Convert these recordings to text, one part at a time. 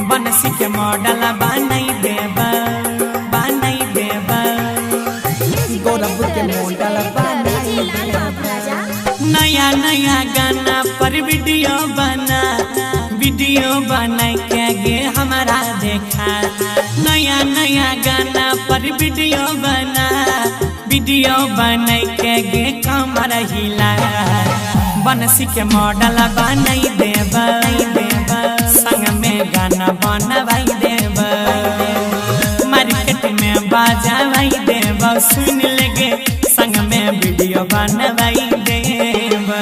बनसी के मॉडल बनाई देबा गौरव के मॉडल बनाई देबा। नया नया गाना पर वीडियो बना के गे हमारा देखा। नया नया गाना पर वीडियो बना के गे कमर हिला। बनसी के मॉडल बनाई देबा संग में गाना बनवाई देबा। मार्केट में बाजावाई देबा सुन लेगे संग में वीडियो बनवाई देबा।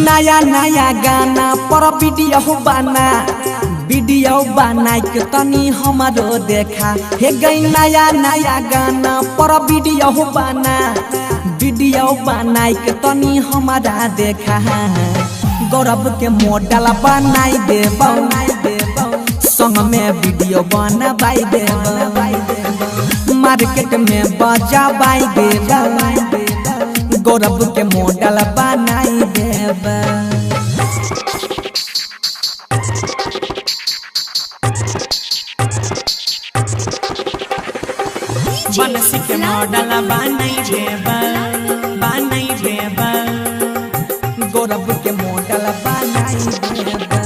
नया नया गाना पर वीडियो बना के तनी हमारो देखा। हे गई नया नया गाना पर वीडियो बना के तनी हमारा देखा। गौरव के मॉडल बनाई देबा संग में वीडियो बनवाई देबा। मार्केट में बजावाई देबा गौरव के मॉडल बनाई देबा। बनसी के मॉडल बनाई देबा गौरव के मॉडल बनाई देबा।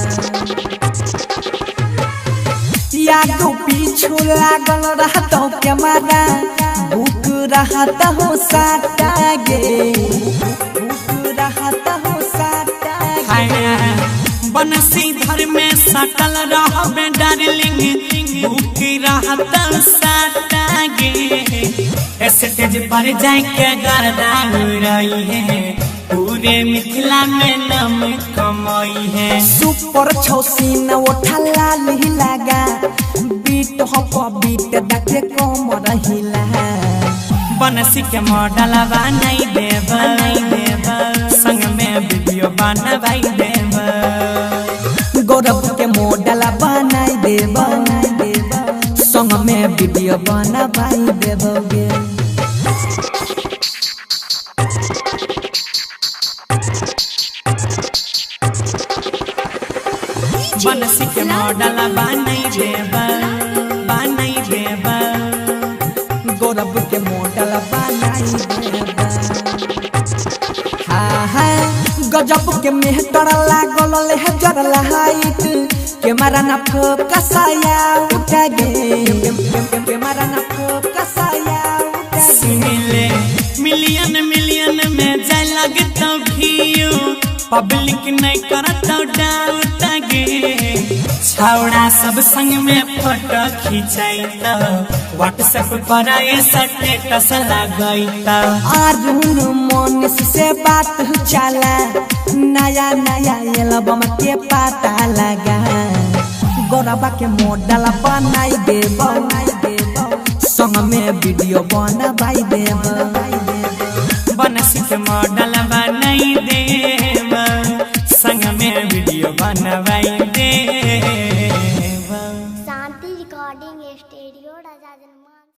यादो पीछू लागल रहता कैमरा बुक रहता हो साटा गे बनसी घर में सटल रहबे डार्लिंग बुक रहता साटा गे। स्टेज पर जाके गर्दा उड़ाई है पूरे मिथिला में नाम कमाई है। सुपर छौसीन उठा लाल लगा बीट देखे कमर हिला। बनसी के मॉडल बनाई देबा संग में वीडियो बनवाई देबा। गौरव के मॉडल बनाई देबा संग में वीडियो बनवाई देबोगे। बनसी के मॉडल बनाई देबा गौरव के मॉडल बनाई देबा। हाँ गजब के मेहटर लागल लेहजर लाइट कैमरा न फोकसाया उठा गे कैमरा न फोकसाया सुनिले मिलियन में जाय लगता व्यू पब्लिक नहीं करता डाउट गे। छौड़ा सब संग में फोटो खिंचाइता व्हाट्सएप पर स्टेटस लगाइता। अरुण मोनिस से बात चला नया एल्बम के पता लगा। गौरव के मॉडल बनाई देबा संग में वीडियो बनवाई देबा। बनसी के मॉडल बनाई देबा संग में वीडियो बनवाई देबा। शांति रिकॉर्डिंग स्टूडियो।